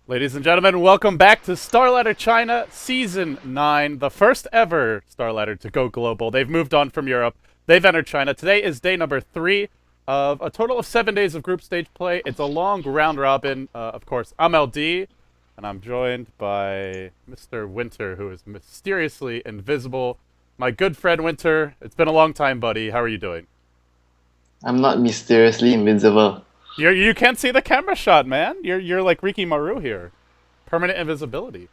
Ladies and gentlemen, welcome back to Starladder China Season 9, the first ever Starladder to go global. They've moved on from Europe. They've entered China. Today is day number 3 of a total of 7 days of group stage play. It's a long round robin. Of course, I'm LD, and I'm joined by Mr. Winter, who is mysteriously invisible. My good friend Winter, it's been a long time, buddy. How are you doing? I'm not mysteriously invincible. You can't see the camera shot, man. You're like Riki Maru here. Permanent invisibility.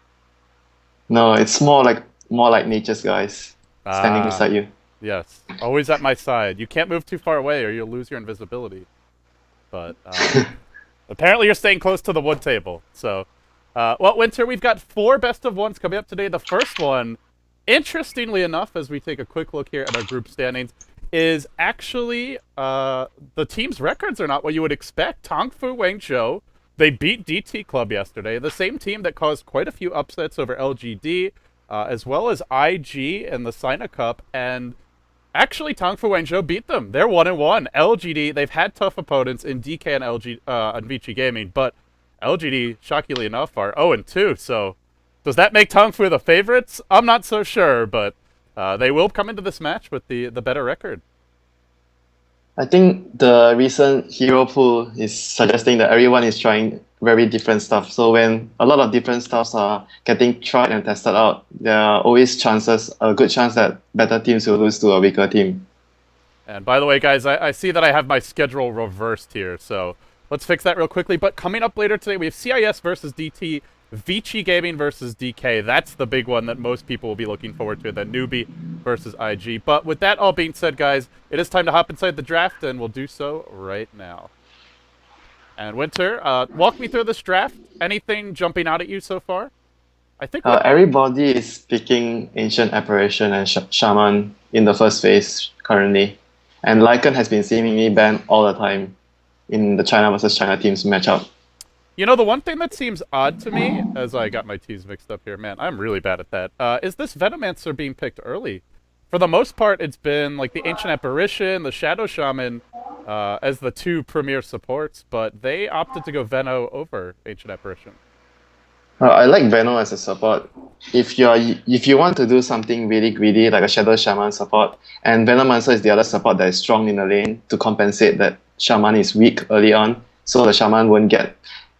No, it's more like nature's guys standing Ah, beside you. yes. Always at my side. You can't move too far away or you'll lose your invisibility. But apparently you're staying close to the wood table. So, well, Winter, we've got 4 best of ones coming up today. The first one, interestingly enough, as we take a quick look here at our group standings, is actually the team's records are not what you would expect. Tongfu Wangzhou, they beat DT.club yesterday, the same team that caused quite a few upsets over LGD, as well as IG in the Sina Cup, and actually Tongfu Wangzhou beat them. They're 1-1. LGD, they've had tough opponents in DK and LG and Vici Gaming, but LGD, shockingly enough, are 0-2. So does that make Tongfu the favorites? I'm not so sure, but they will come into this match with the better record. I think the recent hero pool is suggesting that everyone is trying very different stuff. So when a lot of different stuffs are getting tried and tested out, there are always a good chance that better teams will lose to a weaker team. And by the way, guys, I see that I have my schedule reversed here, so let's fix that real quickly. But coming up later today, we have CIS versus DT, Vici Gaming versus DK. That's the big one that most people will be looking forward to, the newbie versus IG. But with that all being said, guys, it is time to hop inside the draft, and we'll do so right now. And Winter, walk me through this draft. Anything jumping out at you so far? I think what Everybody is picking Ancient Apparition and Shaman in the first phase currently. And Lycan has been seemingly banned all the time in the China versus China teams matchup. the one thing that seems odd to me, as I got my T's mixed up here, man, I'm really bad at that, is this Venomancer being picked early. For the most part, it's been like the Ancient Apparition, the Shadow Shaman, as the 2 premier supports, but they opted to go Veno over Ancient Apparition. I like Veno as a support. If you want to do something really greedy like a Shadow Shaman support, and Venomancer is the other support that is strong in the lane to compensate that Shaman is weak early on, so the Shaman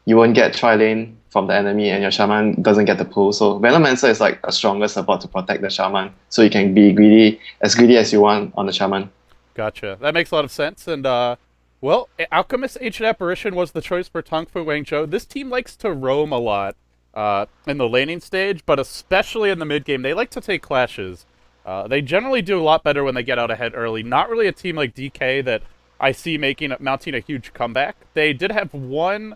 you won't get tri-lane from the enemy and your Shaman doesn't get the pull. So Venomancer is like a stronger support to protect the Shaman, so you can be greedy as you want on the Shaman. Gotcha. That makes a lot of sense, and well, Alchemist Ancient Apparition was the choice for Tongfu Wangzhou. This team likes to roam a lot in the laning stage, but especially in the mid game, they like to take clashes. They generally do a lot better when they get out ahead early. Not really a team like DK that I see mounting a huge comeback. They did have one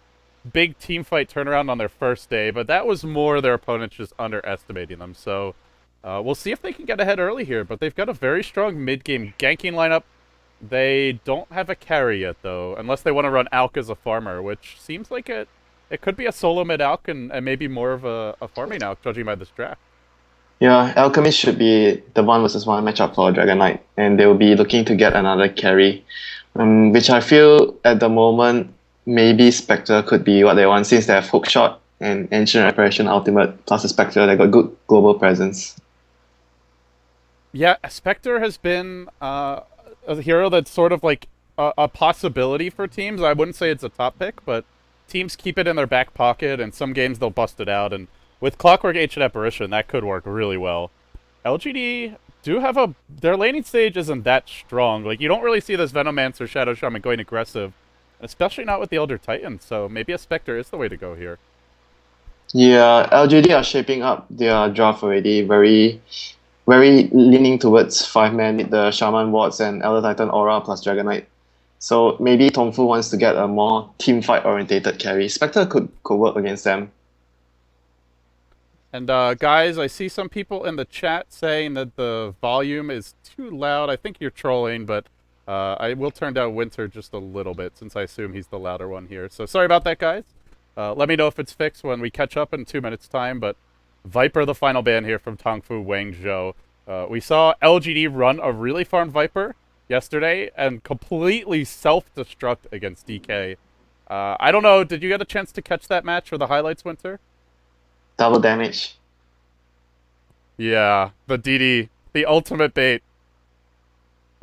big team fight turnaround on their first day, but that was more their opponents just underestimating them. So we'll see if they can get ahead early here, but they've got a very strong mid-game ganking lineup. They don't have a carry yet, though, unless they want to run Alk as a farmer, which seems like it could be a solo mid Alk and maybe more of a farming Alk, judging by this draft. Yeah, Alchemist should be the one versus one matchup for Dragon Knight, and they will be looking to get another carry, which I feel at the moment maybe Spectre could be what they want since they have Hookshot and Ancient Apparition Ultimate plus a Spectre. They got good global presence. Yeah, Spectre has been a hero that's sort of like a possibility for teams. I wouldn't say it's a top pick, but teams keep it in their back pocket, and some games they'll bust it out. And with Clockwork Ancient Apparition, that could work really well. LGD do have their laning stage isn't that strong. Like, you don't really see this Venomancer Shadow Shaman going aggressive, especially not with the Elder Titan. So maybe a Spectre is the way to go here. Yeah, LGD are shaping up their draft already, very very leaning towards 5-man with the Shaman Wards and Elder Titan Aura plus Dragon Knight. So maybe Tongfu wants to get a more team fight orientated carry. Spectre could work against them. And guys, I see some people in the chat saying that the volume is too loud. I think you're trolling, but I will turn down Winter just a little bit since I assume he's the louder one here. So sorry about that, guys. Let me know if it's fixed when we catch up in 2 minutes' time. But Viper, the final ban here from Tongfu Wangzhou. We saw LGD run a really farmed Viper yesterday and completely self-destruct against DK. I don't know, did you get a chance to catch that match or the highlights, Winter? Double damage. Yeah, the DD, the ultimate bait.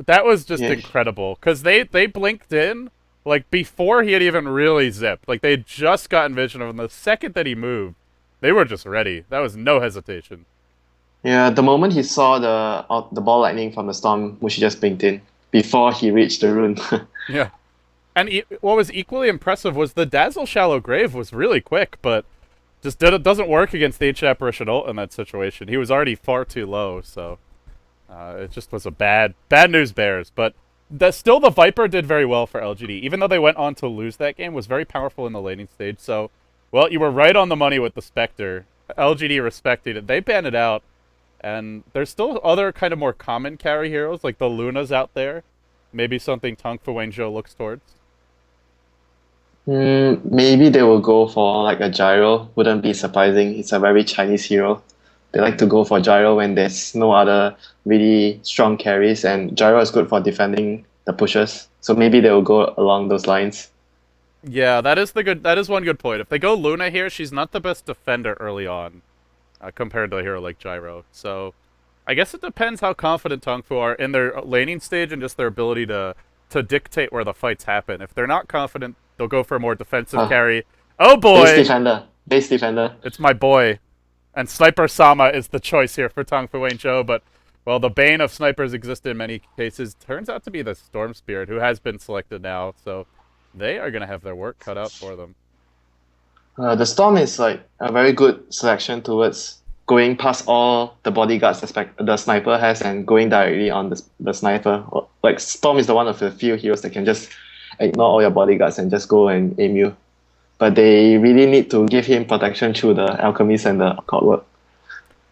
That was just Yeah, incredible because they blinked in like before he had even really zipped. Like they had just gotten vision of him. The second that he moved, they were just ready. That was no hesitation. yeah. The moment he saw the ball lightning from the storm, Mushi just blinked in before he reached the rune. Yeah, and what was equally impressive was the Dazzle Shallow Grave was really quick, but just doesn't work against the Ancient Apparition ult in that situation. He was already far too low, so it just was a bad news bears. But still, the Viper did very well for LGD, even though they went on to lose that game. Was very powerful in the laning stage. So, well, you were right on the money with the Spectre. LGD respected it. They banned it out, and there's still other kind of more common carry heroes like the Lunas out there. Maybe something Tongfu Wenzhou looks towards. Maybe they will go for like a gyro. Wouldn't be surprising. It's a very Chinese hero. They like to go for gyro when there's no other really strong carries, and gyro is good for defending the pushes. So maybe they will go along those lines. Yeah, that is the good. That is one good point. If they go Luna here, she's not the best defender early on, compared to a hero like Gyro. So, I guess it depends how confident Tongfu are in their laning stage and just their ability to dictate where the fights happen. If they're not confident, they'll go for a more defensive Uh, carry. Oh base boy, defender. Base defender. it's my boy, and Sniper Sama is the choice here for Tongfu Wenzhou. But well, the bane of snipers existed in many cases. Turns out to be the Storm Spirit, who has been selected now. So they are going to have their work cut out for them. The Storm is like a very good selection towards going past all the bodyguards the sniper has and going directly on the sniper. Like Storm is the one of the few heroes that can just ignore all your bodyguards and just go and aim you. But they really need to give him protection through the alchemist and the clockwork.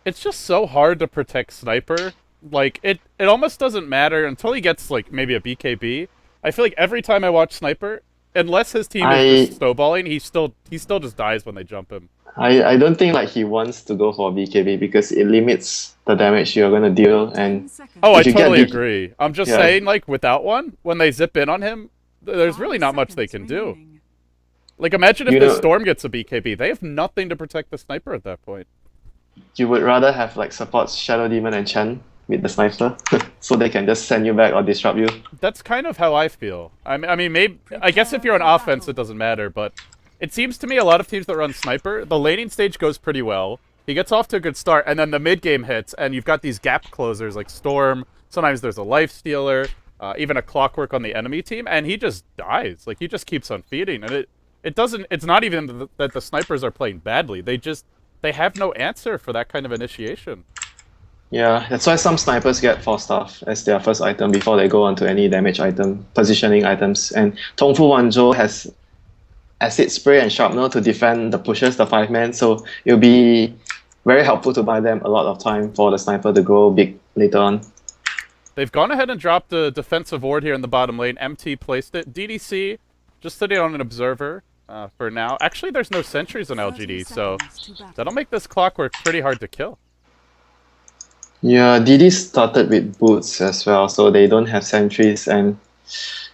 It's just so hard to protect Sniper. Like it almost doesn't matter until he gets like maybe a BKB. I feel like every time I watch Sniper, unless his team is just snowballing, he still just dies when they jump him. I don't think like he wants to go for BKB because it limits the damage you're gonna deal, and Oh, I if you get totally B- agree. I'm just yeah, saying, like without one, when they zip in on him, there's really not much they can do. Like imagine if you the know, Storm gets a BKB, they have nothing to protect the Sniper at that point. you would rather have like supports Shadow Demon and Chen with the sniper, so they can just send you back or disrupt you. That's kind of how I feel. I mean, maybe I guess if you're on offense, it doesn't matter. But it seems to me a lot of teams that run Sniper, the laning stage goes pretty well. He gets off to a good start, and then the mid game hits, and you've got these gap closers like Storm. Sometimes there's a Life Stealer, even a Clockwork on the enemy team, and he just dies. Like he just keeps on feeding, and it doesn't. It's not even that the snipers are playing badly. They have no answer for that kind of initiation. Yeah, that's why some snipers get 4 staff as their first item before they go on to any damage item, positioning items. And Tongfu Wanzhou has acid spray and sharpener to defend the pushes, the 5-man, so it'll be very helpful to buy them a lot of time for the sniper to grow big later on. They've gone ahead and dropped a defensive ward here in the bottom lane. MT placed it. DDC just sitting on an observer for now. Actually, there's no sentries on LGD, so that'll make this Clockwork pretty hard to kill. Yeah, DD started with boots as well, so they don't have sentries, and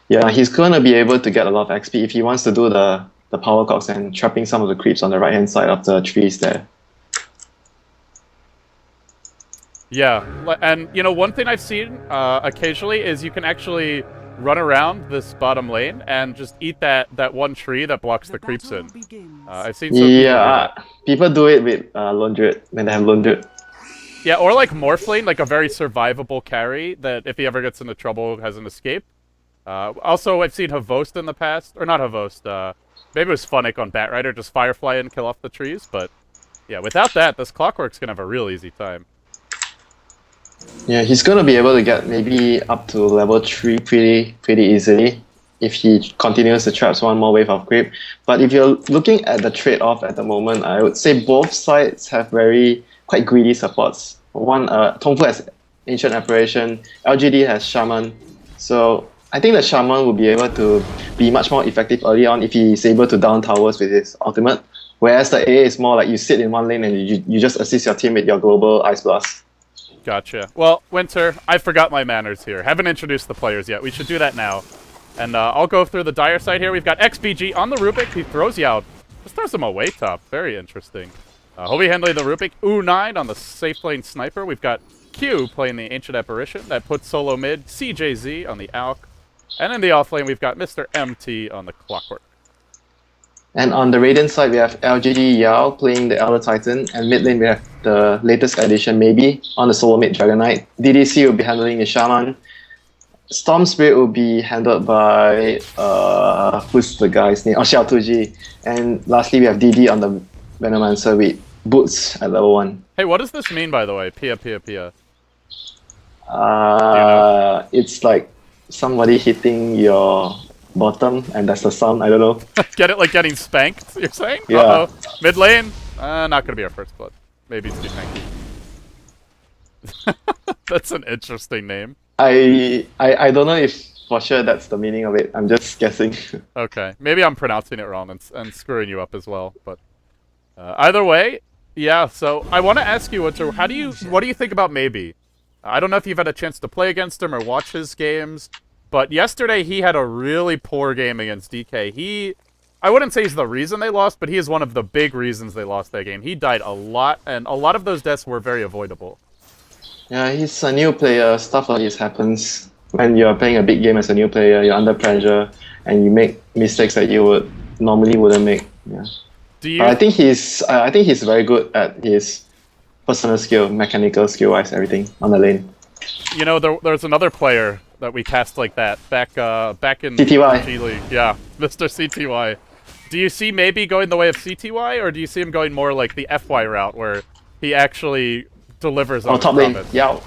yeah, he's gonna be able to get a lot of XP if he wants to do the power cogs and trapping some of the creeps on the right hand side of the trees there. Yeah, and you know, one thing I've seen occasionally is you can actually run around this bottom lane and just eat that one tree that blocks the creeps in. I've seen some people do that. People do it with Lone Druid when they have Lone Druid. Yeah, or like Morphlane, like a very survivable carry that if he ever gets into trouble has an escape. Also, I've seen Havost in the past, or not Havost, maybe it was Funnick on Batrider, just Firefly and kill off the trees, but yeah, without that, this Clockwork's gonna have a real easy time. Yeah, he's gonna be able to get maybe up to level 3 pretty easily if he continues to traps one more wave of creep. But if you're looking at the trade-off at the moment, I would say both sides have quite greedy supports. One, Tongfu has Ancient Apparition, LGD has Shaman. So I think the Shaman will be able to be much more effective early on if he is able to down towers with his ultimate. Whereas the A is more like you sit in one lane and you just assist your team with your global Ice Blast. Gotcha. Well, Winter, I forgot my manners here. Haven't introduced the players yet. We should do that now. And I'll go through the dire side here. We've got XBG on the Rubik. He throws you out. Just throws him away top. Very interesting. He'll be handling the Rubik. U9 on the safe lane Sniper. We've got Q playing the Ancient Apparition. That puts solo mid. CJZ on the Alk. And in the off lane, we've got Mr. MT on the Clockwork. And on the Radiant side, we have LGD Yao playing the Elder Titan, and mid lane we have the latest addition, maybe, on the solo mid Dragon Knight. DDC will be handling the Shaman. Storm Spirit will be handled by, who's the guy's name? Oh, Xiao2G. And lastly, we have DD on the Venomancer with Boots at level 1. Hey, what does this mean, by the way? Pia, Pia, Pia. It's like somebody hitting your bottom, and that's the sound. I don't know. Get it like getting spanked, you're saying? Yeah. Uh-oh. Mid lane? Not gonna be our first blood. Maybe it's too tanky. That's an interesting name. I don't know if for sure that's the meaning of it. I'm just guessing. Okay. Maybe I'm pronouncing it wrong and screwing you up as well, but either way, yeah, so I want to ask you, Winter, what do you think about Maybe? I don't know if you've had a chance to play against him or watch his games, but yesterday he had a really poor game against DK. I wouldn't say he's the reason they lost, but he is one of the big reasons they lost that game. He died a lot, and a lot of those deaths were very avoidable. Yeah, he's a new player. Stuff like this happens. When you're playing a big game as a new player, you're under pressure, and you make mistakes that you normally wouldn't make. Yeah. But I think he's very good at his personal skill, mechanical skill-wise, everything on the lane. You know, there's another player that we cast like that back in CTY. G League. Yeah, Mr. CTY. Do you see maybe going the way of CTY, or do you see him going more like the FY route, where he actually delivers on top lane? Yeah.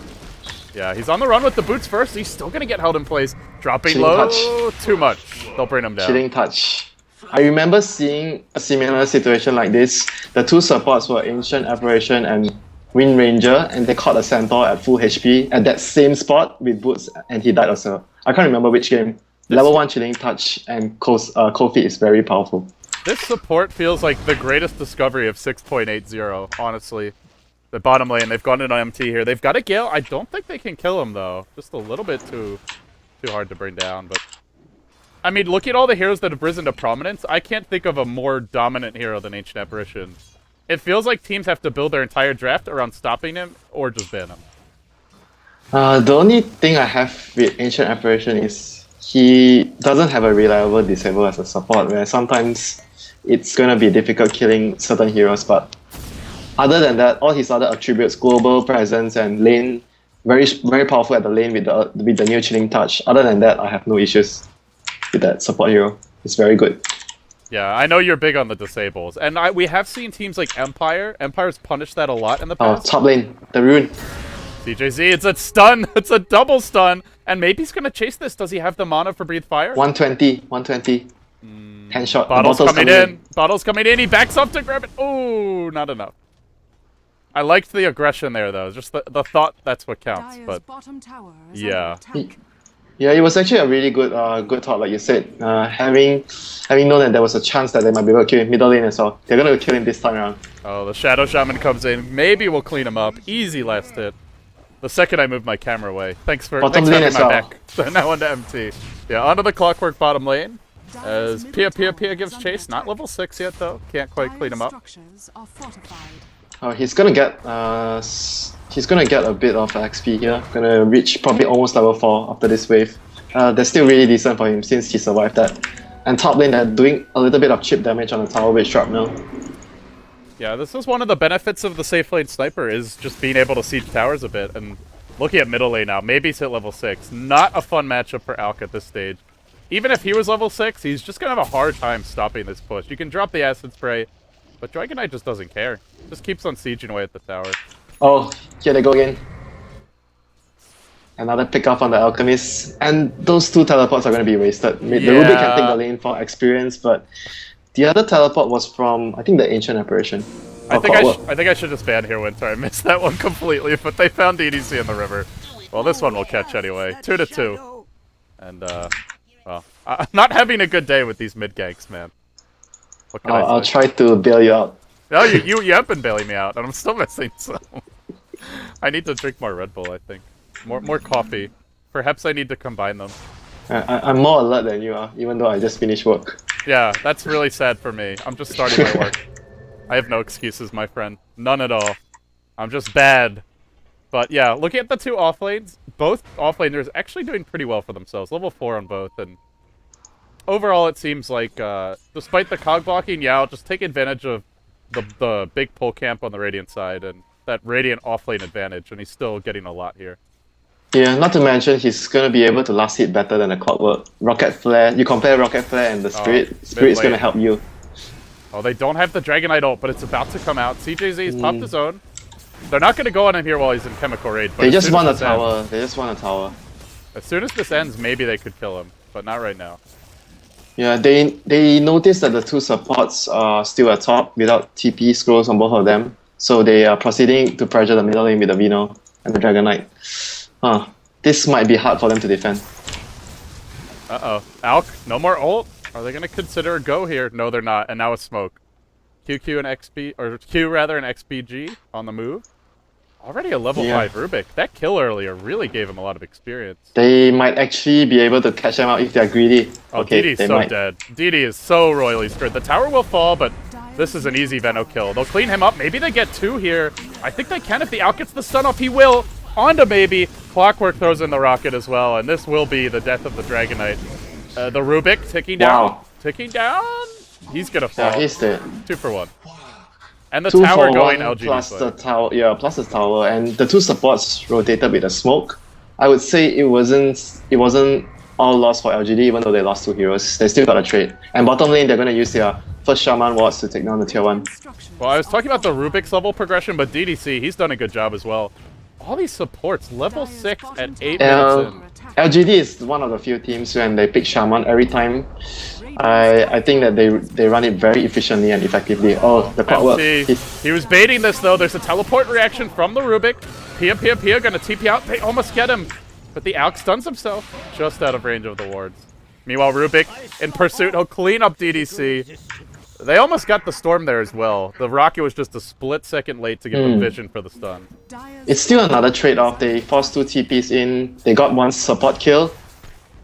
Yeah, he's on the run with the boots first. He's still gonna get held in place. Dropping Chilling low, touch. too much. They'll bring him down. Chilling touch. I remember seeing a similar situation like this. The two supports were Ancient Apparition and Wind Ranger, and they caught a Centaur at full HP at that same spot with boots, and he died also. I can't remember which game. Level 1 Chilling Touch and Cold Feet is very powerful. This support feels like the greatest discovery of 6.80, honestly. The bottom lane, they've gone in on MT here. They've got a Gale. I don't think they can kill him, though. Just a little bit too hard to bring down, but... I mean, look at all the heroes that have risen to prominence. I can't think of a more dominant hero than Ancient Apparition. It feels like teams have to build their entire draft around stopping him or just ban him. The only thing I have with Ancient Apparition is he doesn't have a reliable disable as a support, where sometimes it's going to be difficult killing certain heroes, but other than that, all his other attributes, global presence and lane, very very powerful at the lane with the new Chilling Touch. Other than that, I have no issues with that support hero. It's very good. Yeah, I know you're big on the disables, and we have seen teams like Empire. Empire's punished that a lot in the past. Top lane, the rune. CJZ, it's a stun. It's a double stun, and maybe he's gonna chase this. Does he have the mana for Breathe Fire? 120. Handshot. Bottle's coming in. Bottle's coming in. He backs up to grab it. Ooh, not enough. I liked the aggression there, though. Just the thought, that's what counts. But yeah. Yeah, it was actually a really good thought, like you said. Having known that there was a chance that they might be able to kill him middle lane as well. They're going to kill him this time around. Oh, the Shadow Shaman comes in. Maybe we'll clean him up. Easy last hit. The second I move my camera away. Thanks for having my back. So now onto MT. Yeah, onto the Clockwork bottom lane. As Pia gives chase. Not level 6 yet, though. Can't quite clean him up. He's gonna get a bit of XP here. Gonna reach probably almost level 4 after this wave. That's still really decent for him since he survived that. And top lane, they're doing a little bit of chip damage on the tower with Shrapnel. Yeah, this is one of the benefits of the safe lane sniper, is just being able to siege towers a bit. And looking at middle lane now, maybe he's hit level 6. Not a fun matchup for Alk at this stage. Even if he was level 6, he's just gonna have a hard time stopping this push. You can drop the acid spray, but Dragon Knight just doesn't care. Just keeps on sieging away at the tower. Oh, here they go again. Another pick off on the Alchemist. And those two teleports are going to be wasted. The Rubik can take the lane for experience, but the other teleport was from, I think, the Ancient Apparition. I think I should just ban here, Winter. I missed that one completely, but they found DDC in the river. Well, this one will catch anyway. 2-2. And, well, I'm not having a good day with these mid ganks, man. What can I say? I'll try to bail you out. No, you have been bailing me out, and I'm still missing some. I need to drink more Red Bull, I think. More coffee. Perhaps I need to combine them. I'm more alert than you are, even though I just finished work. Yeah, that's really sad for me. I'm just starting my work. I have no excuses, my friend. None at all. I'm just bad. But yeah, looking at the two offlanes, both offlaners actually doing pretty well for themselves. Level 4 on both, and overall it seems like, despite the cog blocking, Yao just take advantage of the big pull camp on the Radiant side, and that Radiant offlane advantage, and he's still getting a lot here. Yeah, not to mention he's gonna be able to last hit better than the Clockwork. Rocket Flare, you compare Rocket Flare and the Spirit, Spirit's gonna help you. Oh, they don't have the Dragonite ult, but it's about to come out. CJZ's popped his own. They're not going to go on him here while he's in Chemical Raid. But they just want a tower. They just want a tower. As soon as this ends, maybe they could kill him, but not right now. Yeah, they noticed that the two supports are still at top without TP scrolls on both of them. So they are proceeding to pressure the middle lane with the Vino and the Dragonite. Huh. This might be hard for them to defend. Uh-oh. Alk, no more ult? Are they going to consider a go here? No, they're not. And now it's Smoke. QQ and XP, or Q rather, and XPG on the move. Already a level 5 Rubik. That kill earlier really gave him a lot of experience. They might actually be able to catch them out if they're greedy. Oh, okay, DD's so dead. DD is so royally screwed. The tower will fall, but this is an easy Veno kill. They'll clean him up. Maybe they get 2 here. I think they can if the Alk gets the stun off. He will. Onto maybe. Clockwork throws in the rocket as well, and this will be the death of the Dragonite. The Rubik ticking down. Wow. Ticking down. He's gonna fall. Yeah, he's dead. 2 for 1. And the tower going LGD plus the tower, yeah, plus the tower, and the two supports rotated with the smoke. I would say it wasn't all lost for LGD, even though they lost 2 heroes. They still got a trade. And bottom lane, they're gonna use their first Shaman wards to take down the tier 1. Well, I was talking about the Rubik's level progression, but DDC, he's done a good job as well. All these supports, level 6 at 8 minutes in. LGD is one of the few teams when they pick Shaman every time. I think that they run it very efficiently and effectively. Oh, the Clockwork. He was baiting this though. There's a teleport reaction from the Rubik. Pia gonna TP out. They almost get him. But the Alk stuns himself just out of range of the wards. Meanwhile, Rubik in pursuit. He'll clean up DDC. They almost got the storm there as well. The rocket was just a split second late to get the vision for the stun. It's still another trade-off. They forced 2 TPs in. They got 1 support kill.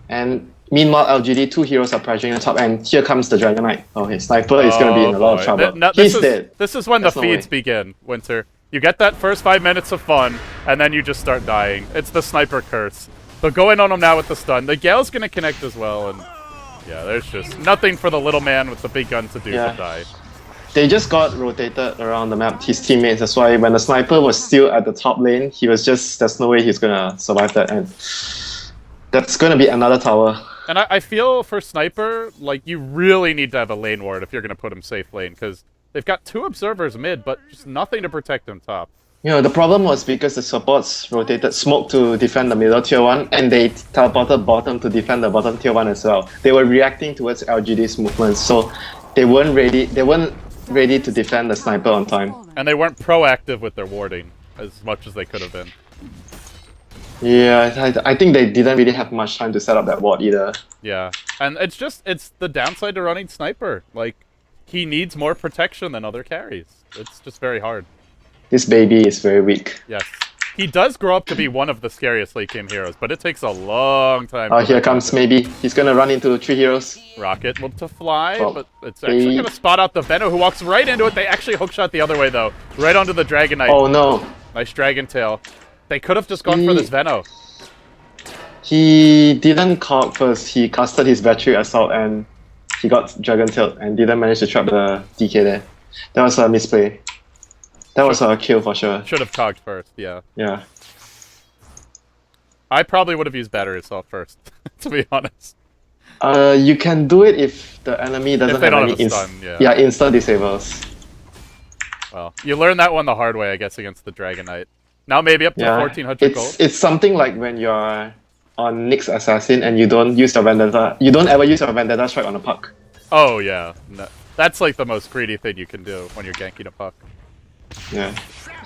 And meanwhile, LGD, 2 heroes are pressuring the top, and here comes the Dragonite. Oh, his sniper is going to be in a lot of trouble. He's dead. This is when the feeds begin, Winter. You get that first 5 minutes of fun, and then you just start dying. It's the sniper curse. They're going on him now with the stun. The Gale's going to connect as well, and yeah, there's just nothing for the little man with the big gun to do but die. They just got rotated around the map, his teammates. That's why when the sniper was still at the top lane, he was just, there's no way he's going to survive that, and that's going to be another tower. And I feel for Sniper, like, you really need to have a lane ward if you're going to put him safe lane, because they've got 2 observers mid, but just nothing to protect him top. You know, the problem was because the supports rotated Smoke to defend the middle tier 1, and they teleported bottom to defend the bottom tier 1 as well. They were reacting towards LGD's movements, so they weren't ready to defend the Sniper on time. And they weren't proactive with their warding as much as they could have been. Yeah, I think they didn't really have much time to set up that ward either. Yeah, and it's the downside to running Sniper. Like, he needs more protection than other carries. It's just very hard. This baby is very weak. Yes. He does grow up to be one of the scariest late game heroes, but it takes a long time. Oh, here comes maybe. He's gonna run into 3 heroes. Rocket will to fly, but it's actually gonna spot out the Veno, who walks right into it. They actually hookshot the other way though, right onto the Dragonite. Oh no! Nice Dragon Tail. They could have just gone for this Veno. He didn't call first. He casted his Battery Assault and he got Dragon Tail and didn't manage to trap the DK there. That was a misplay. That was a kill for sure. Should have cogged first, yeah. Yeah. I probably would have used Battery Assault first, to be honest. You can do it if the enemy doesn't have any instant disables. Well, you learn that one the hard way, I guess, against the Dragonite. Now maybe up to 1400 gold. It's something like when you're on Nyx Assassin and you don't use your Vendetta. You don't ever use your Vendetta strike on a puck. Oh yeah, no, that's like the most greedy thing you can do when you're ganking a puck. Yeah.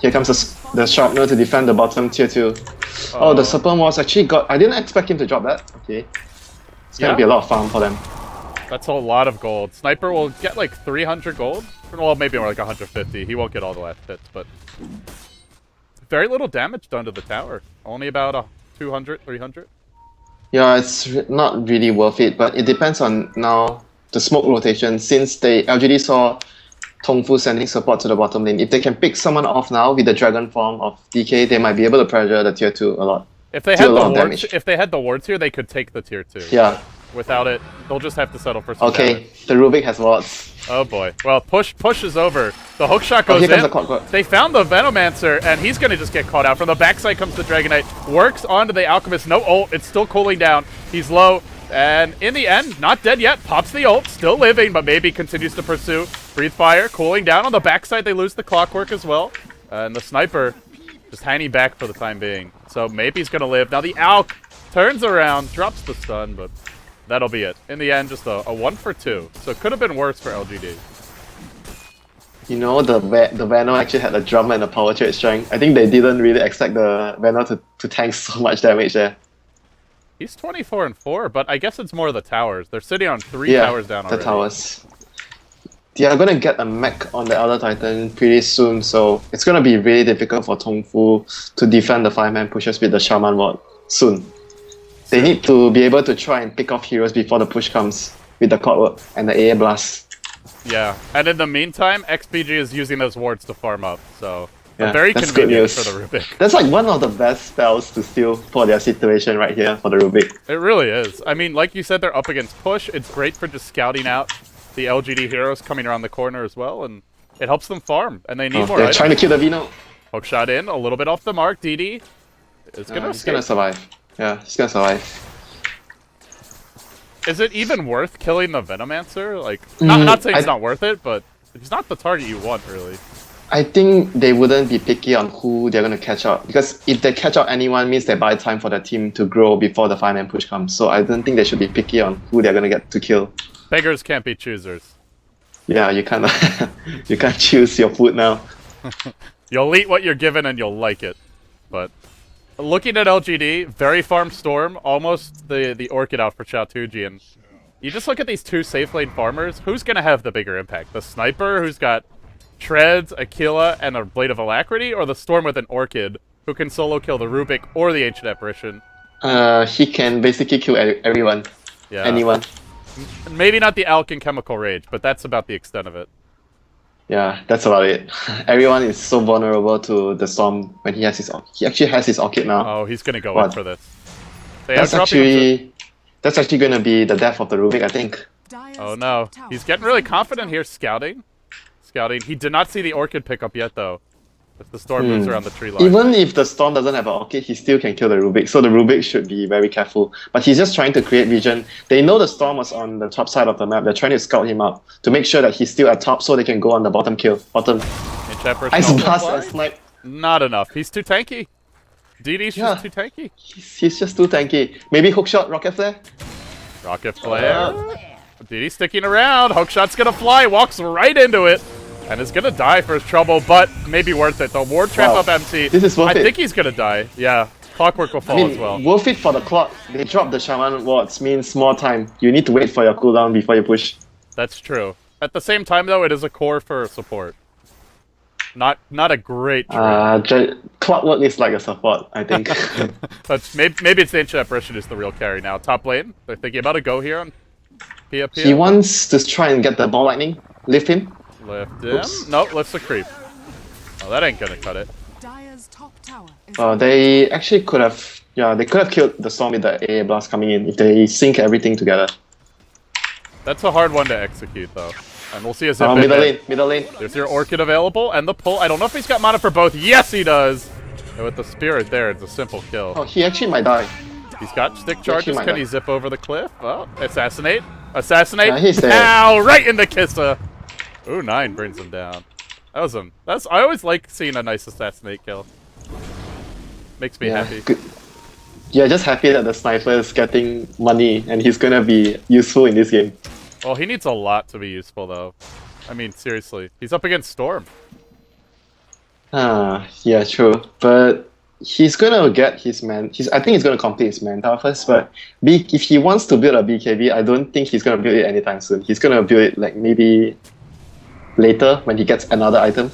Here comes the Sharpener to defend the bottom tier 2. Oh, the Serpent was actually got... I didn't expect him to drop that. Okay. It's gonna be a lot of farm for them. That's a lot of gold. Sniper will get like 300 gold. Well, maybe more like 150. He won't get all the last hits, but... Very little damage done to the tower. Only about 200, 300. Yeah, it's not really worth it, but it depends on now the smoke rotation. Since they LGD saw Tongfu sending support to the bottom lane, if they can pick someone off now with the dragon form of DK, they might be able to pressure the tier 2 a lot. If they Do a had the lot of wards, damage. if they had the wards here, they could take the tier 2. Yeah. But without it, they'll just have to settle for some Okay, damage. the Rubik has wards. Oh boy. Well, push is over. The hookshot Oh, goes here comes the in. clockwork. They found the Venomancer, and he's gonna just get caught out. From the backside comes the Dragonite. Works onto the Alchemist. No ult. It's still cooling down. He's low. And in the end, not dead yet. Pops the ult. Still living, but maybe continues to pursue. Breathe fire. Cooling down. On the backside, they lose the clockwork as well. And the sniper just hanging back for the time being. So maybe he's gonna live. Now the Alch turns around, drops the stun, but that'll be it. In the end, just a 1 for 2. So it could have been worse for LGD. You know, the Venom actually had a drum and a power trade strength. I think they didn't really expect the Venom to tank so much damage there. He's 24 and 4, but I guess it's more the towers. They're sitting on 3 towers down already. The towers. They are gonna get a mech on the Elder Titan pretty soon, so it's gonna be really difficult for Tongfu to defend the 5-man pushes with the Shaman ward soon. They need to be able to try and pick off heroes before the push comes with the Clockwork and the AA Blast. Yeah, and in the meantime, XPG is using those wards to farm up, so Yeah, very that's good convenient news. for the Rubik. That's like one of the best spells to steal for their situation right here for the Rubik. It really is. I mean, like you said, they're up against push. It's great for just scouting out the LGD heroes coming around the corner as well, and it helps them farm, and they need more They're items. trying to kill the Vino. Hookshot in, a little bit off the mark. DD is gonna He's escape. gonna survive. Yeah, he's gonna survive. Is it even worth killing the Venomancer? Like, not saying it's not worth it, but he's not the target you want, really. I think they wouldn't be picky on who they're going to catch out, because if they catch out anyone, means they buy time for the team to grow before the 5-man push comes. So I don't think they should be picky on who they're going to get to kill. Beggars can't be choosers. Yeah, you can't you can't choose your food now. You'll eat what you're given and you'll like it. But looking at LGD, very farm Storm, almost the Orchid out for Chatuji, and you just look at these two safe lane farmers, who's going to have the bigger impact? The Sniper, who's got Treads, Aquila, and a Blade of Alacrity, or the Storm with an Orchid, who can solo kill the Rubik or the Ancient Apparition? He can basically kill everyone. Yeah. Anyone. Maybe not the Alk and Chemical Rage, but that's about the extent of it. Yeah, that's about it. Everyone is so vulnerable to the Storm when he has his... He actually has his Orchid now. Oh, he's going to go in for this. They That's are dropping him to- that's actually going to be the death of the Rubik, I think. Oh no, he's getting really confident here, scouting. He did not see the Orchid pickup yet, though. If the Storm moves around the tree line. Even if the Storm doesn't have an Orchid, he still can kill the Rubik, so the Rubik should be very careful. But he's just trying to create vision. They know the Storm was on the top side of the map. They're trying to scout him out to make sure that he's still at top so they can go on the bottom kill. Bottom. Ice Blast and Snipe. Not enough. He's too tanky. DD's just too tanky. He's just too tanky. Maybe Hookshot, Rocket Flare? Rocket Flare. DD sticking around. Hookshot's gonna fly, walks right into it, and is gonna die for his trouble, but maybe worth it. The ward trap up empty. This is worth it. I think he's gonna die. Yeah. Clockwork will fall as well. Worth it for the clock. They drop the Shaman wards, means more time. You need to wait for your cooldown before you push. That's true. At the same time, though, it is a core for support. Not a great Clockwork is like a support, I think. But maybe it's the Ancient Apparition is the real carry now. Top lane, they're thinking about a go here on Pia. He wants to try and get the ball lightning. Lift him. Lift him. Nope, lifts the creep. Oh, that ain't gonna cut it. They actually could have... Yeah, they could have killed the Storm with the AA Blast coming in if they sync everything together. That's a hard one to execute, though. And we'll see a zip middle lane. There's your Orchid available, and the pull. I don't know if he's got mana for both. Yes, he does! And with the Spirit there, it's a simple kill. Oh, he actually might die. He's got stick charges. Can he zip over the cliff? Well, assassinate. Yeah, he's there. Ow! Right in the Kissa! Ooh, 9 brings him down. That was him. I always like seeing a nice assassinate kill. Makes me happy. Good. Yeah, just happy that the sniper is getting money and he's gonna be useful in this game. Well, he needs a lot to be useful, though. I mean, seriously. He's up against Storm. Yeah, true. But he's gonna get his man. I think he's gonna complete his manpower first. But if he wants to build a BKB, I don't think he's gonna build it anytime soon. He's gonna build it like maybe later when he gets another item.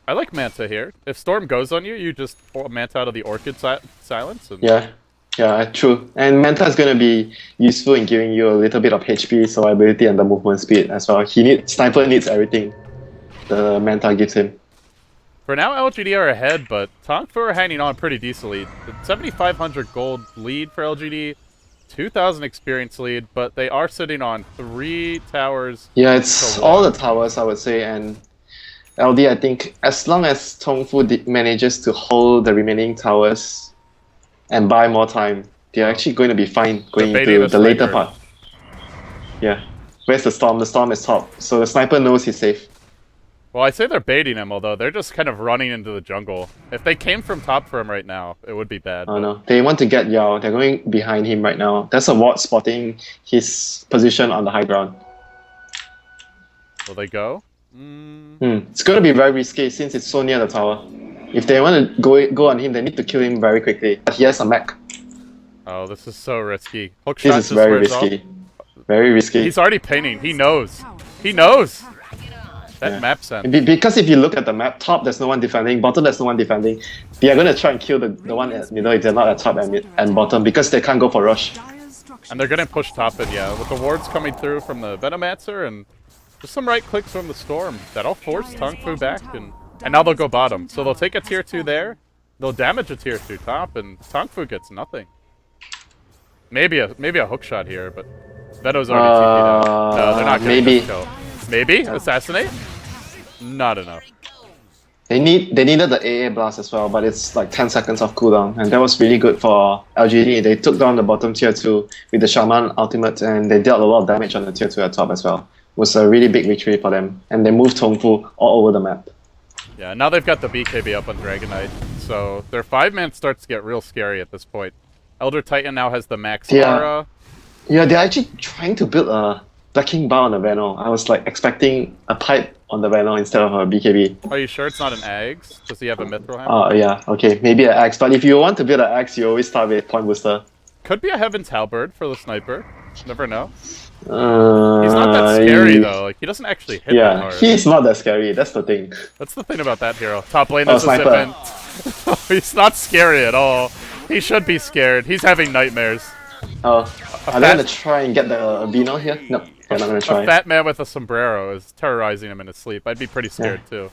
I like Manta here. If Storm goes on you, you just Manta out of the Orchid silence. And Yeah. Yeah, true. And Manta is going to be useful in giving you a little bit of HP, survivability, and the movement speed as well. Sniper needs everything the Manta gives him. For now, LGD are ahead, but Tongfu are hanging on pretty decently. The 7,500 gold lead for LGD, 2,000 experience lead, but they are sitting on 3 towers. Yeah, it's all the towers, I would say, and LD, I think, as long as Tongfu manages to hold the remaining towers and buy more time, they're actually going to be fine going into the later part. Yeah. Where's the Storm? The Storm is top, so the sniper knows he's safe. Well, I say they're baiting him, although they're just kind of running into the jungle. If they came from top for him right now, it would be bad. Oh no, they want to get Yao. They're going behind him right now. There's a ward spotting his position on the high ground. Will they go? It's going to be very risky since it's so near the tower. If they want to go on him, they need to kill him very quickly. But he has a mech. Oh, this is so risky. Hook this is very risky. Very risky. He's already painting. He knows. He knows. That map sense. Because if you look at the map, top there's no one defending, bottom there's no one defending. They are going to try and kill the one at middle if they're not at top and bottom because they can't go for rush. And they're going to push top in, yeah. With the wards coming through from the Venomancer and just some right clicks from the Storm. That'll force Tongfu back and now they'll go bottom. So they'll take a tier 2 there. They'll damage a tier 2 top and Tongfu gets nothing. Maybe a hook shot here, but Veno's already TP'd out. No, they're not getting this kill. Maybe? Assassinate? Not enough. They needed the AA blast as well, but it's like 10 seconds of cooldown, and that was really good for LGD. They took down the bottom tier 2 with the Shaman ultimate, and they dealt a lot of damage on the tier 2 at top as well. It was a really big victory for them, and they moved Tongfu all over the map. Yeah, now they've got the BKB up on Dragon Knight, so their 5-man starts to get real scary at this point. Elder Titan now has the max aura. Yeah, they're actually trying to build a Black King bar on the Veno. I was like expecting a pipe on the Veno instead of a BKB. Are you sure it's not an Axe? Does he have a Mithril hammer? Oh, yeah, okay, maybe an Axe. But if you want to build an Axe, you always start with Point Booster. Could be a Heaven's Halberd for the sniper. Never know. He's not that scary though. Like, he doesn't actually hit that hard. He's not that scary. That's the thing. That's the thing about that hero. Top lane is a sniper. He's not scary at all. He should be scared. He's having nightmares. Oh, are they gonna try and get the Vino here? Nope. They're not gonna try. A fat man with a sombrero is terrorizing him in his sleep. I'd be pretty scared too.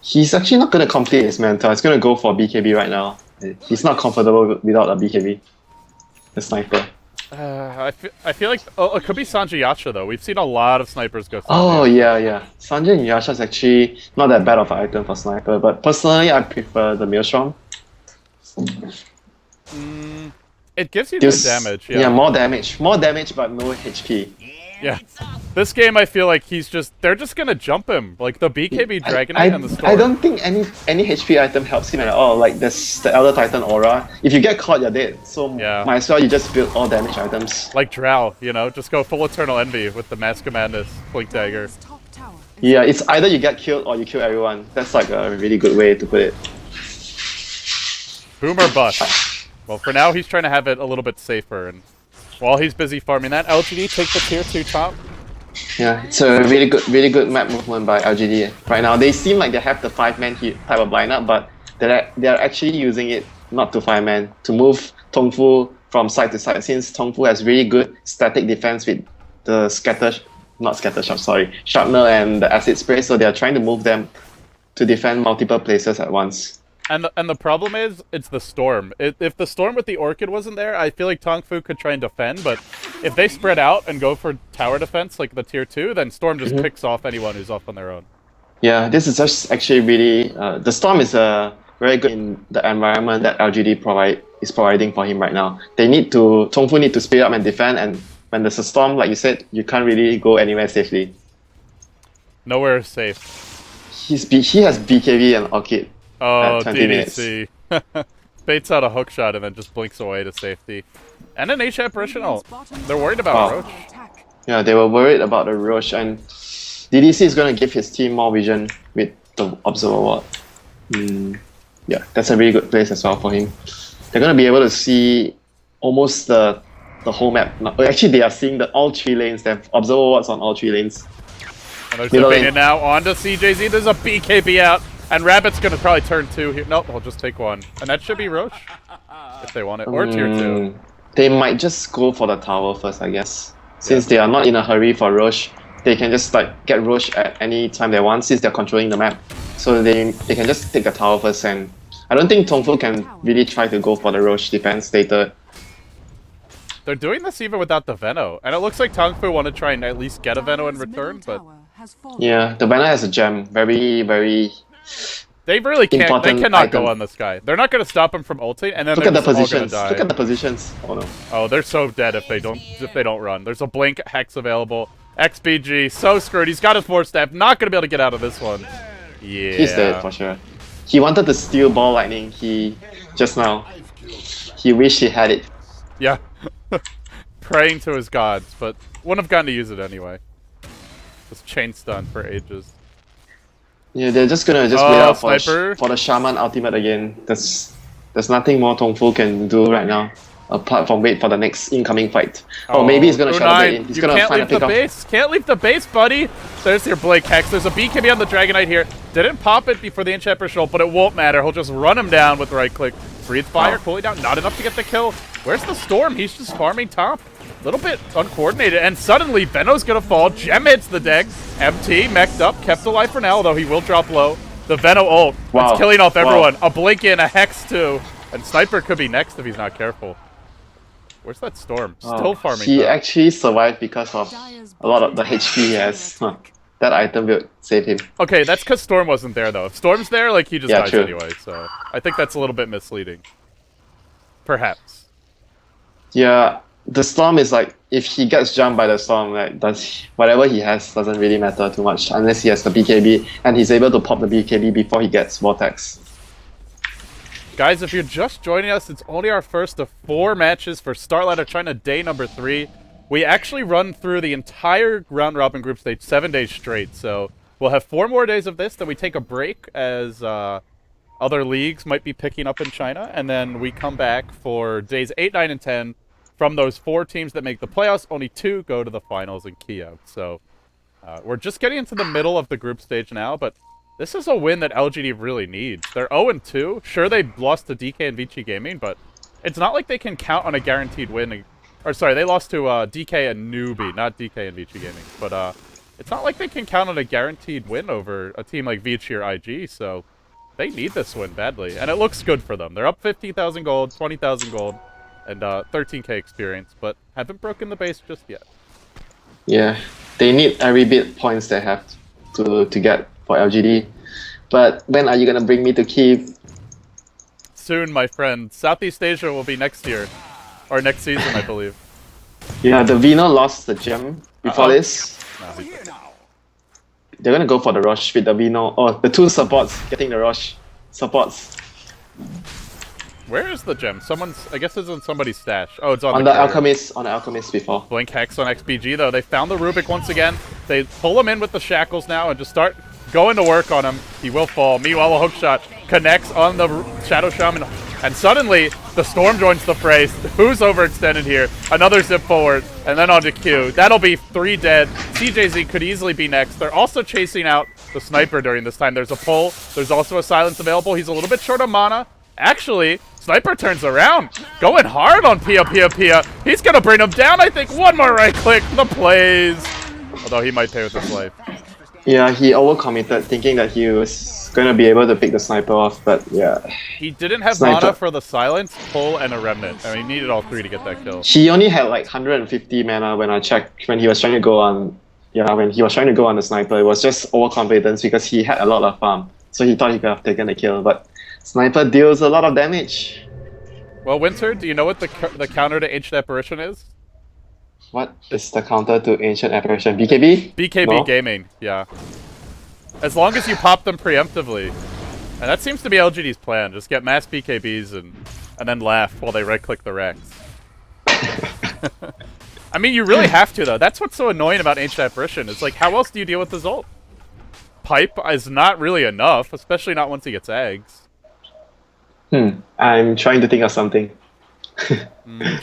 He's actually not gonna complete his Manta. He's gonna go for BKB right now. He's not comfortable without a BKB. The sniper. I feel like it could be Sanjay Yacha though. We've seen a lot of snipers go. Oh yeah. Sanjay and Yasha is actually not that bad of an item for sniper, but personally I prefer the Maelstrom. It gives you good damage. Yeah, more damage but no HP. Yeah, this game I feel like they're just gonna jump him like the BKB Dragon Knight and the Storm. I don't think any HP item helps him at all. Like there's the Elder Titan aura. If you get caught, you're dead. So might as well you just build all damage items. Like Drow, you know, just go full Eternal Envy with the Mask of Madness, Blink Dagger. Yeah, it's either you get killed or you kill everyone. That's like a really good way to put it. Boom or bust. Well, for now he's trying to have it a little bit safer, and while he's busy farming that, LGD take the tier 2 top. Yeah, it's a really good map movement by LGD right now. They seem like they have the 5-man type of lineup, but they're actually using it not to 5-man, to move Tongfu from side to side, since Tongfu has really good static defense with the sharpener and the acid spray, so they're trying to move them to defend multiple places at once. And the problem is, it's the Storm. If the Storm with the Orchid wasn't there, I feel like Tongfu could try and defend, but if they spread out and go for tower defense, like the tier 2, then Storm just picks off anyone who's off on their own. Yeah, this is just actually really... the Storm is very good in the environment that LGD is providing for him right now. Tongfu need to speed up and defend, and when there's a Storm, like you said, you can't really go anywhere safely. Nowhere is safe. He has BKB and Orchid. Oh, DDC. Baits out a hook shot and then just blinks away to safety. And an H apparition ult. They're worried about Roach. Yeah, they were worried about the Roach, and DDC is going to give his team more vision with the Observer Ward. Yeah, that's a really good place as well for him. They're going to be able to see almost the whole map. Actually, they are seeing all 3 lanes. They have Observer Wards on all 3 lanes. And they're zipping it now onto CJZ. There's a BKB out. And Rabbit's gonna probably turn 2 here. Nope, he'll just take 1. And that should be Roche. If they want it. Or tier 2. They might just go for the tower first, I guess. Since Yeah. they are not in a hurry for Roche, they can just like get Roche at any time they want since they're controlling the map. So they can just take the tower first, and I don't think Tongfu can really try to go for the Roche defense later. They're doing this even without the Veno. And it looks like Tongfu want to try and at least get a Veno in return, but Yeah, the banner has a gem. Very, very they really can't. They important cannot item. go on this guy. They're not going to stop him from ulting, and then Look they're at the just all going positions. to die. Look at the positions. Oh no. Oh, they're so dead if they don't run. There's a blink hex available. XBG so screwed. He's got his 4-step. Not going to be able to get out of this one. Yeah. He's dead for sure. He wanted to steal ball lightning. Just now. He wished he had it. Yeah. Praying to his gods, but wouldn't have gotten to use it anyway. Was chain stun for ages. Yeah, they're just gonna wait out for the Shaman ultimate again. There's nothing more Tongfu can do right now, apart from wait for the next incoming fight. Or maybe he's gonna shadow bait in. He's gonna find a pickup. Can't leave the base, buddy! There's your Blake Hex. There's a BKB on the Dragonite here. Didn't pop it before the Enchant Ult, but it won't matter. He'll just run him down with right click. Breathe fire, cooling down. Not enough to get the kill. Where's the Storm? He's just farming top. Little bit uncoordinated, and suddenly Veno's gonna fall. Gem hits the deck. MT mech'd up, kept alive for now, though he will drop low. The Veno ult. Wow. It's killing off everyone. A blink in, a hex too, and Sniper could be next if he's not careful. Where's that Storm? Still farming. He top. actually survived because of a lot of the HP he has. That item will save him. Okay, that's because Storm wasn't there though. If Storm's there, like he just dies true. anyway. So I think that's a little bit misleading. Perhaps. Yeah. The Storm is like, if he gets jumped by the Storm, like whatever he has doesn't really matter too much unless he has the BKB and he's able to pop the BKB before he gets Vortex. Guys, if you're just joining us, it's only our first of 4 matches for Starladder China day number 3. We actually run through the entire round robin group stage 7 days straight, so we'll have 4 more days of this, then we take a break as other leagues might be picking up in China, and then we come back for days 8, 9, and 10. From those 4 teams that make the playoffs, only 2 go to the finals in Kiev. So we're just getting into the middle of the group stage now, but this is a win that LGD really needs. They're 0-2. Sure, they lost to DK and Vici Gaming, but it's not like they can count on a guaranteed win. Or sorry, they lost to DK and Newbie, not DK and Vici Gaming. But it's not like they can count on a guaranteed win over a team like Vici or IG, so they need this win badly. And it looks good for them. They're up 15,000 gold, 20,000 gold. And 13k experience, but haven't broken the base just yet. Yeah, they need every bit points they have to get for LGD. But when are you gonna bring me to Kyiv? Soon, my friend. Southeast Asia will be next year. Or next season, I believe. Yeah, the Vino lost the gem before this. No, They're gonna go for the rush with the Vino. Oh, the 2 supports getting the rush. Supports. where is the gem? I guess it's in somebody's stash. Oh, it's on the Alchemist. On the Alchemist before. Blink Hex on XBG, though. They found the Rubik once again. They pull him in with the shackles now and just start going to work on him. He will fall. Meanwhile, a hookshot connects on the Shadow Shaman. And suddenly, the Storm joins the fray. Who's overextended here? Another zip forward, and then onto Q. That'll be 3 dead. CJZ could easily be next. They're also chasing out the Sniper during this time. There's a pull. There's also a silence available. He's a little bit short of mana. Actually, Sniper turns around, going hard on Pia Pia Pia. He's gonna bring him down, I think. One more right click, the plays. Although he might pay with his life. Yeah, he overcommitted, thinking that he was gonna be able to pick the Sniper off, but yeah. He didn't have mana for the silence, pull, and a remnant. I mean, he needed all 3 to get that kill. He only had like 150 mana when I checked, when he was trying to go on. Yeah, when he was trying to go on the Sniper, it was just overconfidence because he had a lot of farm, so he thought he could have taken the kill, but Sniper deals a lot of damage. Well, Winter, do you know what the counter to Ancient Apparition is? What is the counter to Ancient Apparition? BKB? BKB no? Gaming, yeah. As long as you pop them preemptively. And that seems to be LGD's plan. Just get mass BKBs and then laugh while they right-click the Rex. I mean, you really have to, though. That's what's so annoying about Ancient Apparition. It's like, how else do you deal with his ult? Pipe is not really enough, especially not once he gets eggs. I'm trying to think of something.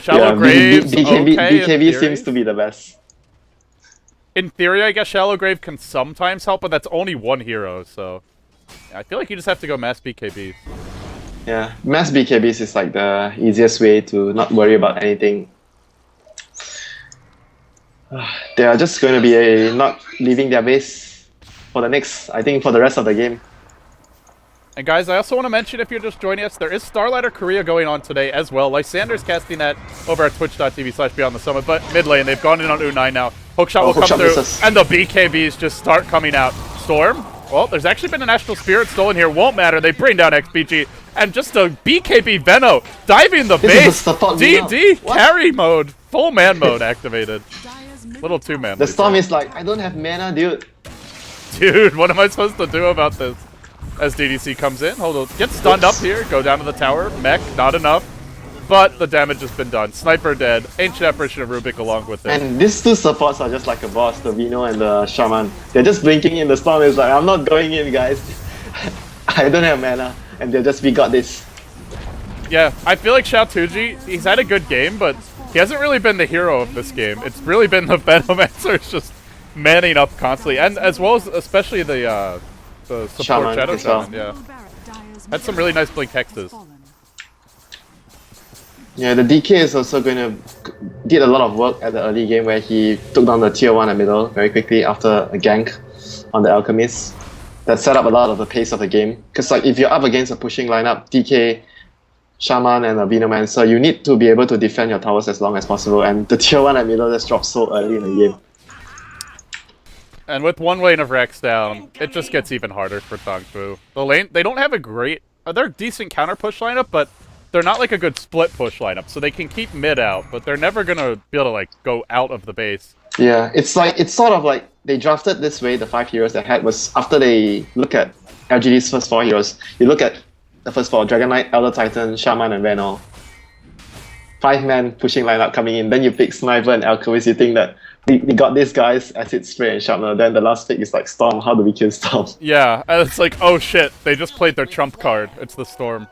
Shallow Graves, BKB seems to be the best. In theory, I guess Shallow Grave can sometimes help, but that's only 1 hero, so I feel like you just have to go mass BKBs. Yeah, mass BKBs is like the easiest way to not worry about anything. They are just going to be not leaving their base for the next, I think, for the rest of the game. And guys, I also want to mention, if you're just joining us, there is Starladder Korea going on today as well. Lysander's casting that over at twitch.tv/Beyond the Summit, but mid lane, they've gone in on U9 now. Hookshot will come through, and the BKBs just start coming out. Storm, well, there's actually been a National Spirit stolen here. Won't matter, they bring down XPG, and just a BKB Veno diving the base. DD carry mode, full man mode activated. Little two man. The Storm is like, I don't have mana, dude. Dude, what am I supposed to do about this? As DDC comes in, hold on, get stunned up here, go down to the tower, mech, not enough. But the damage has been done. Sniper dead, Ancient Apparition of Rubik along with it. And these two supports are just like a boss, the Vino and the Shaman. They're just blinking in. The Storm is like, I'm not going in, guys. I don't have mana. And they'll just, we got this. Yeah, I feel like Xiaotuji, he's had a good game, but he hasn't really been the hero of this game. It's really been the Venomancers just manning up constantly. And as well as, especially the support Shaman Shadow as well. Shaman, yeah. Had some really nice blink hexes. Yeah, the DK is also going to did a lot of work at the early game where he took down the tier 1 at middle very quickly after a gank on the Alchemist. That set up a lot of the pace of the game. Because like if you're up against a pushing lineup, DK, Shaman and a Venomancer, you need to be able to defend your towers as long as possible, and the tier 1 at middle just dropped so early in the game. And with one lane of Rex down, it just gets even harder for Tongfu. The lane, they don't have a great, they're a decent counter push lineup, but they're not like a good split push lineup, so they can keep mid out, but they're never gonna be able to like go out of the base. Yeah, it's sort of like they drafted this way. The 5 heroes they had was after they look at LGD's first 4 heroes. You look at the first 4: Dragon Knight, Elder Titan, Shaman, and Veno. 5-man pushing lineup coming in. Then you pick Sniper and Alchemist. You think that we got these guys, Acid Spray and Sharpener. Then the last pick is like Storm. How do we kill Storm? Yeah, and it's like, oh shit, they just played their trump card. It's the Storm.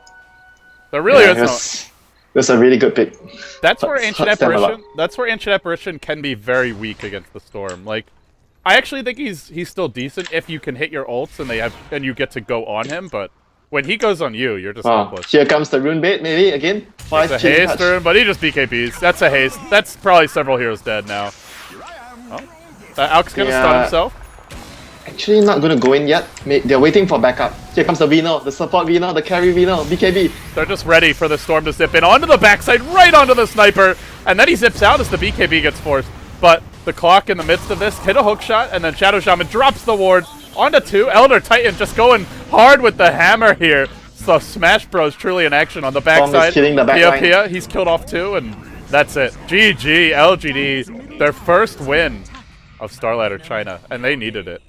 There really is no. That's a really good pick. That's where Ancient Apparition. That's where Ancient Apparition can be very weak against the Storm. Like, I actually think he's still decent if you can hit your ults and you get to go on him. But when he goes on you, you're just helpless. Here comes the rune bait, maybe again. It's a haste rune, but he just BKBs. That's a haste. That's probably several heroes dead now. Oh, Alk's gonna stun himself. Actually, not gonna go in yet. They're waiting for backup. Here comes the Vino, the support Vino, the carry Vino, BKB. They're just ready for the Storm to zip in onto the backside, right onto the Sniper, and then he zips out as the BKB gets forced. But the clock in the midst of this hit a hook shot, and then Shadow Shaman drops the ward onto 2. Elder Titan just going hard with the hammer here. So Smash Bros truly in action on the backside. Pia, he's killed off 2, and that's it. GG, LGD, their first win of Starladder China, and they needed it.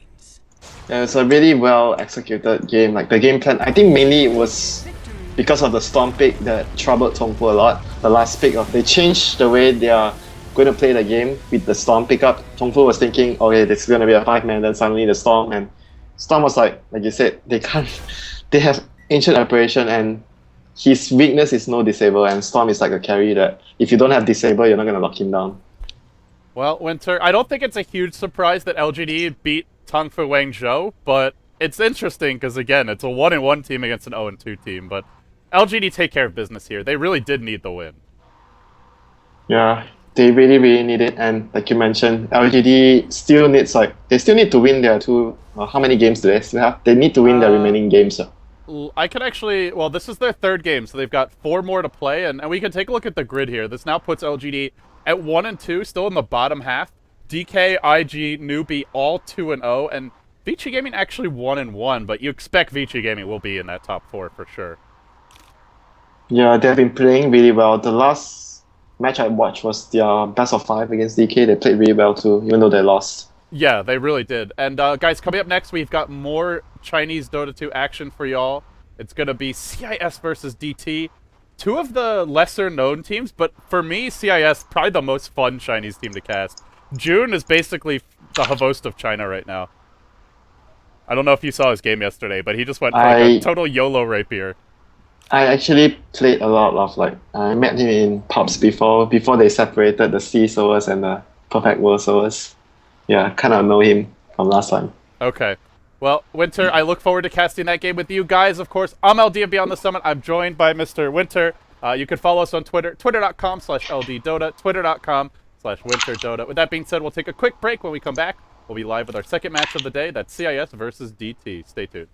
Yeah, it's a really well executed game. Like the game plan, I think mainly it was because of the Storm pick that troubled Tongfu a lot. The last pick they changed the way they are going to play the game with the Storm pickup. Tongfu was thinking, okay, this is going to be a 5-man, then suddenly the Storm, and Storm was like you said, they have Ancient Apparition, and his weakness is no disable, and Storm is like a carry that if you don't have disable, you're not going to lock him down. Well, Winter, I don't think it's a huge surprise that LGD beat Tongfu Wangzhou, but it's interesting because, again, it's a 1-1 team against an 0-2 team, but LGD take care of business here. They really did need the win. Yeah, they really, really need it, and like you mentioned, LGD still needs, they still need to win their 2, how many games do they still have? They need to win their remaining games. I could actually, well, this is their 3rd game, so they've got 4 more to play, and we can take a look at the grid here. This now puts LGD at 1-2, still in the bottom half. DK, IG, Newbie, all 2-0, and Vici Gaming actually 1-1, but you expect Vici Gaming will be in that top 4 for sure. Yeah, they've been playing really well. The last match I watched was their best of 5 against DK. They played really well too, even though they lost. Yeah, they really did. And guys, coming up next, we've got more Chinese Dota 2 action for y'all. It's going to be CIS versus DT. 2 of the lesser-known teams, but for me, CIS, probably the most fun Chinese team to cast. June is basically the host of China right now. I don't know if you saw his game yesterday, but he just went for a total YOLO rapier. I actually played a lot of I met him in pubs before they separated the C servers and the Perfect World servers. Yeah, kind of know him from last time. Okay. Well, Winter, I look forward to casting that game with you guys. Of course, I'm LD Beyond the Summit. I'm joined by Mr. Winter. You can follow us on Twitter, twitter.com/LDDota, twitter.com/WinterDota. With that being said, we'll take a quick break. When we come back, we'll be live with our second match of the day. That's CIS versus DT. Stay tuned.